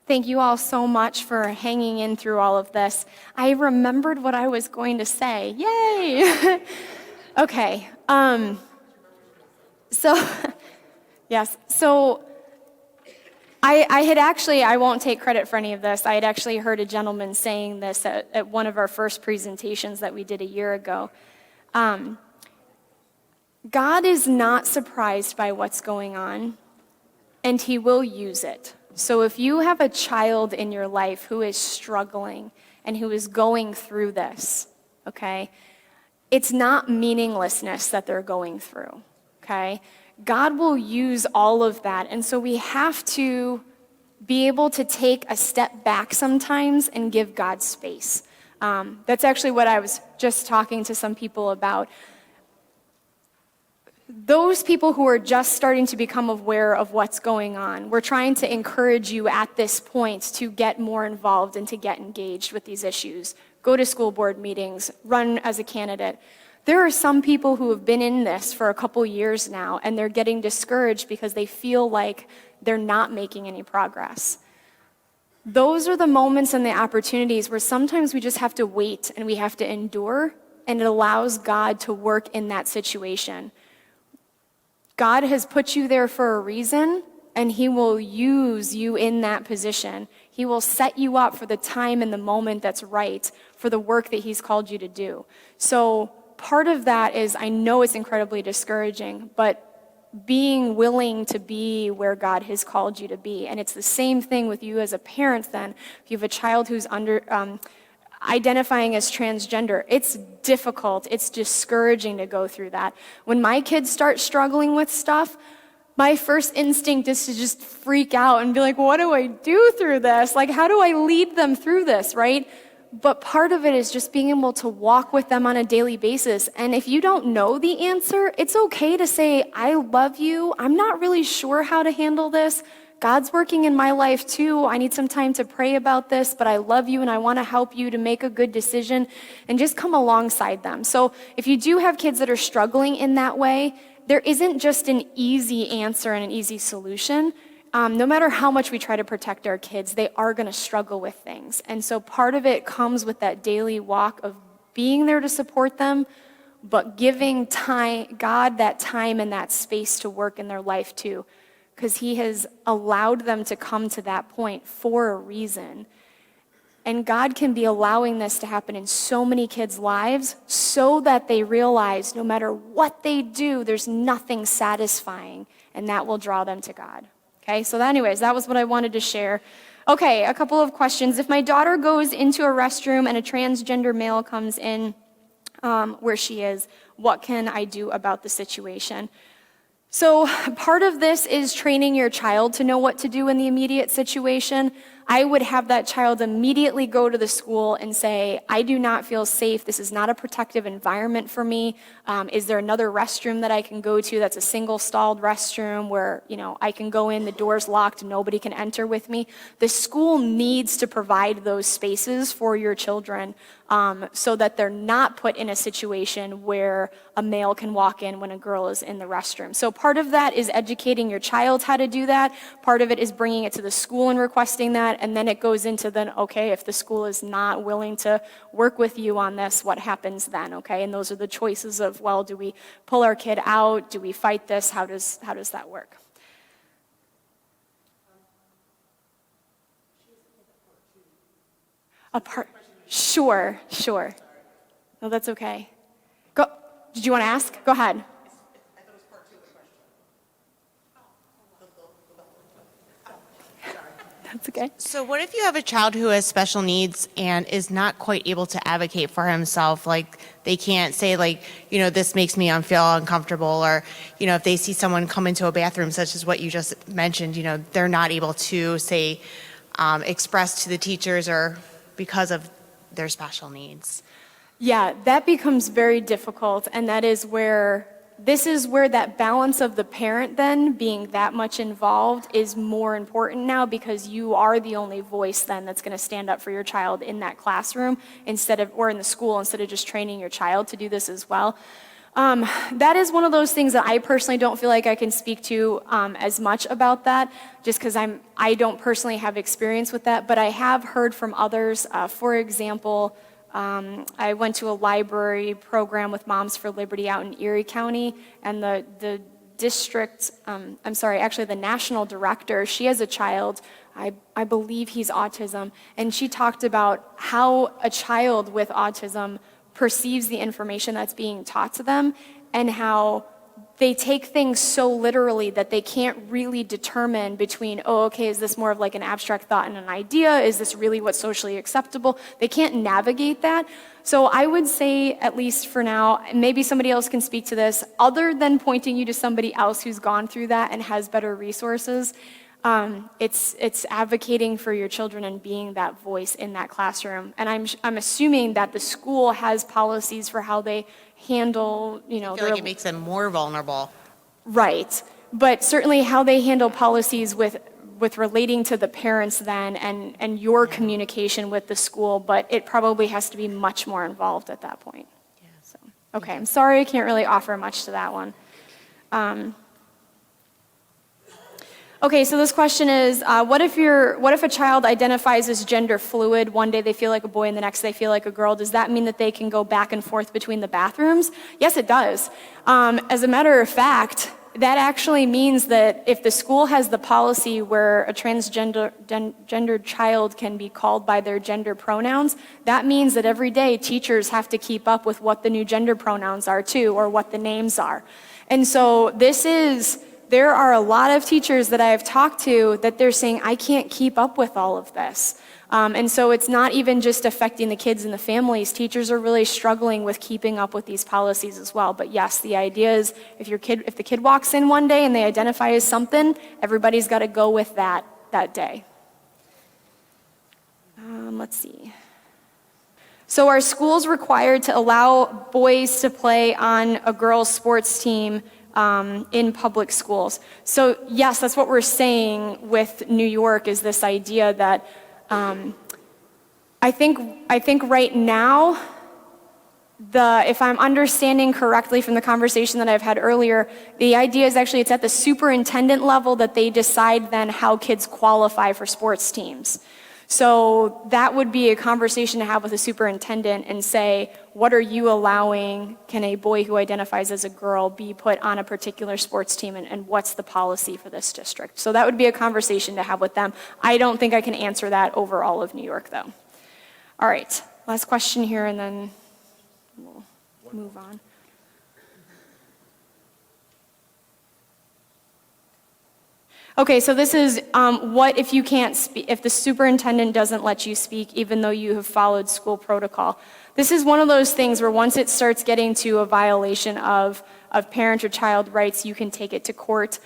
Thank you all so much for hanging in through all of this. I remembered what I was going to say. Yay! Okay. So, yes. So, I had actually, I won't take credit for any of this. I had actually heard a gentleman saying this at one of our first presentations that we did a year ago. God is not surprised by what's going on, and he will use it. So if you have a child in your life who is struggling and who is going through this, okay, it's not meaninglessness that they're going through, okay? God will use all of that, and so we have to be able to take a step back sometimes and give God space. That's actually what I was just talking to some people about. Those people who are just starting to become aware of what's going on, we're trying to encourage you at this point to get more involved and to get engaged with these issues. Go to school board meetings, run as a candidate. There are some people who have been in this for a couple years now, and they're getting discouraged because they feel like they're not making any progress. Those are the moments and the opportunities where sometimes we just have to wait and we have to endure, and it allows God to work in that situation. God has put you there for a reason, and he will use you in that position. He will set you up for the time and the moment that's right for the work that he's called you to do. So part of that is, I know it's incredibly discouraging, but being willing to be where God has called you to be. And it's the same thing with you as a parent then. If you have a child who's identifying as transgender, it's difficult, it's discouraging to go through that. When my kids start struggling with stuff, my first instinct is to just freak out and be like, what do I do through this? Like, how do I lead them through this, right? But part of it is just being able to walk with them on a daily basis. And if you don't know the answer, it's okay to say, I love you, I'm not really sure how to handle this. God's working in my life too. I need some time to pray about this, but I love you and I want to help you to make a good decision, and just come alongside them. So if you do have kids that are struggling in that way, there isn't just an easy answer and an easy solution. No matter how much we try to protect our kids, they are going to struggle with things. And so part of it comes with that daily walk of being there to support them, but giving God that time and that space to work in their life too. Because he has allowed them to come to that point for a reason. And God can be allowing this to happen in so many kids' lives so that they realize no matter what they do, there's nothing satisfying, and that will draw them to God. Okay, so anyways, that was what I wanted to share. Okay, a couple of questions. If my daughter goes into a restroom and a transgender male comes in where she is, what can I do about the situation? So part of this is training your child to know what to do in the immediate situation. I would have that child immediately go to the school and say, I do not feel safe. This is not a protective environment for me. Is there another restroom that I can go to that's a single stalled restroom where, I can go in, the door's locked, nobody can enter with me? The school needs to provide those spaces for your children so that they're not put in a situation where a male can walk in when a girl is in the restroom. So part of that is educating your child how to do that. Part of it is bringing it to the school and requesting that. And then it goes into okay, if the school is not willing to work with you on this, what happens then, okay? And those are the choices of, well, do we pull our kid out? Do we fight this? How does that work? Sure. No, that's okay. Go. Did you want to ask? Go ahead. That's okay. So what if you have a child who has special needs and is not quite able to advocate for himself? Like, they can't say, this makes me feel uncomfortable, or, if they see someone come into a bathroom, such as what you just mentioned, they're not able to say, express to the teachers or because of their special needs. Yeah, that becomes very difficult, and this is where that balance of the parent then being that much involved is more important now, because you are the only voice then that's going to stand up for your child in that classroom or in the school, instead of just training your child to do this as well. That is one of those things that I personally don't feel like I can speak to as much about that, just because I don't personally have experience with that, but I have heard from others. For example, I went to a library program with Moms for Liberty out in Erie County, and the district, actually the national director, she has a child, I believe he's autism, and she talked about how a child with autism perceives the information that's being taught to them, and how they take things so literally that they can't really determine between, oh, okay, is this more of like an abstract thought and an idea? Is this really what's socially acceptable? They can't navigate that. So I would say, at least for now, maybe somebody else can speak to this, other than pointing you to somebody else who's gone through that and has better resources, it's advocating for your children and being that voice in that classroom. And I'm assuming that the school has policies for how they handle, I feel like it makes them more vulnerable. Right. But certainly how they handle policies with relating to the parents then and your communication with the school, but it probably has to be much more involved at that point. Yeah. So, okay, I'm sorry I can't really offer much to that one. Okay, so this question is, what if a child identifies as gender fluid? One day they feel like a boy and the next they feel like a girl. Does that mean that they can go back and forth between the bathrooms? Yes, it does. As a matter of fact, that actually means that if the school has the policy where a transgendered child can be called by their gender pronouns, that means that every day teachers have to keep up with what the new gender pronouns are too, or what the names are. And so there are a lot of teachers that I have talked to that they're saying, I can't keep up with all of this. And so it's not even just affecting the kids and the families. Teachers are really struggling with keeping up with these policies as well. But yes, the idea is if the kid walks in one day and they identify as something, everybody's got to go with that day. Let's see. So are schools required to allow boys to play on a girls' sports team in public schools? So yes, that's what we're saying with New York, is this idea that I think right now, if I'm understanding correctly from the conversation that I've had earlier, the idea is actually it's at the superintendent level that they decide then how kids qualify for sports teams. So that would be a conversation to have with a superintendent and say, what are you allowing? Can a boy who identifies as a girl be put on a particular sports team, and what's the policy for this district? So that would be a conversation to have with them. I don't think I can answer that over all of New York, though. All right, last question here, and then we'll move on. Okay, so this is what if you can't speak, if the superintendent doesn't let you speak even though you have followed school protocol? This is one of those things where once it starts getting to a violation of parent or child rights, you can take it to court.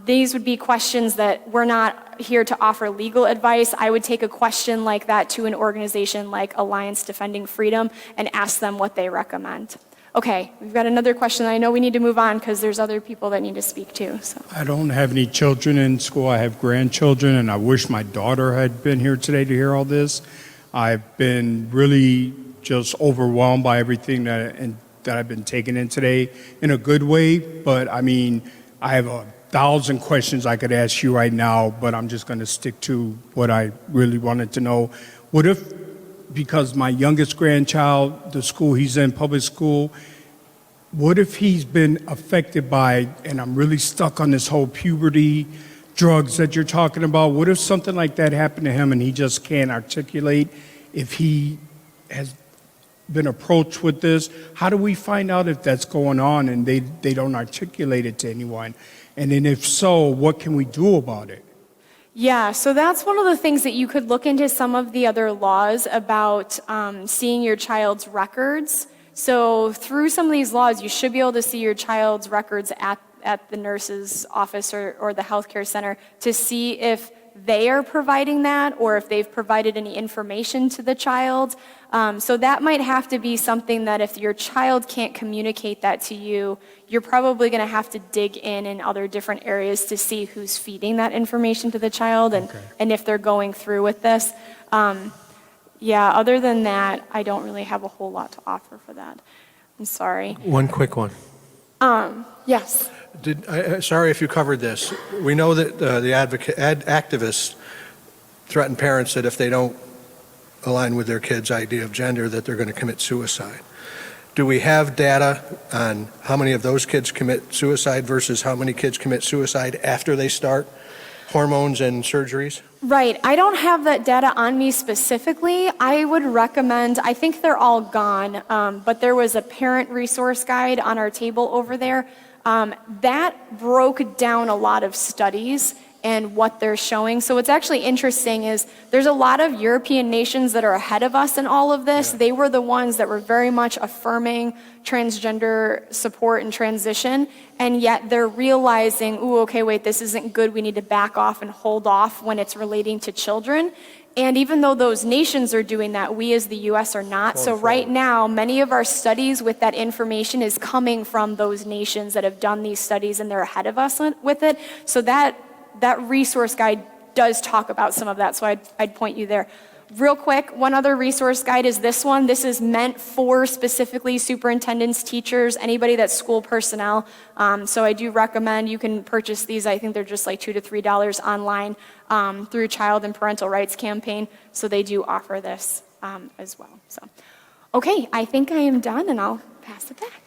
These would be questions that we're not here to offer legal advice. I would take a question like that to an organization like Alliance Defending Freedom and ask them what they recommend. Okay, we've got another question. I know we need to move on because there's other people that need to speak too. So. I don't have any children in school. I have grandchildren, and I wish my daughter had been here today to hear all this. I've been really just overwhelmed by everything that I've been taking in today in a good way. But I mean, I have 1,000 questions I could ask you right now, but I'm just going to stick to what I really wanted to know. What if, because my youngest grandchild, the school he's in, public school, what if he's been affected by, and I'm really stuck on this whole puberty drugs that you're talking about, what if something like that happened to him and he just can't articulate? If he has been approached with this, how do we find out if that's going on and they don't articulate it to anyone? And then if so, what can we do about it? Yeah, so that's one of the things that you could look into some of the other laws about seeing your child's records. So through some of these laws, you should be able to see your child's records at the nurse's office or the healthcare center to see if they are providing that or if they've provided any information to the child. So that might have to be something that if your child can't communicate that to you, you're probably going to have to dig in other different areas to see who's feeding that information to the child and if they're going through with this. Yeah, other than that, I don't really have a whole lot to offer for that. I'm sorry. One quick one. Yes. Sorry if you covered this. We know that the activists threaten parents that if they don't align with their kids' idea of gender, that they're going to commit suicide. Do we have data on how many of those kids commit suicide versus how many kids commit suicide after they start hormones and surgeries? Right. I don't have that data on me specifically. I would recommend, I think they're all gone, but there was a parent resource guide on our table over there that broke down a lot of studies and what they're showing. So what's actually interesting is there's a lot of European nations that are ahead of us in all of this. Yeah. They were the ones that were very much affirming transgender support and transition, and yet they're realizing, ooh, okay, wait, this isn't good. We need to back off and hold off when it's relating to children. And even though those nations are doing that, we as the U.S. are not. So right now, many of our studies with that information is coming from those nations that have done these studies, and they're ahead of us with it. So that resource guide does talk about some of that, so I'd point you there. Real quick, one other resource guide is this one. This is meant for specifically superintendents, teachers, anybody that's school personnel. So I do recommend you can purchase these. I think they're just like $2 to $3 online through Child and Parental Rights Campaign. So they do offer this as well. So, okay, I think I am done, and I'll pass it back.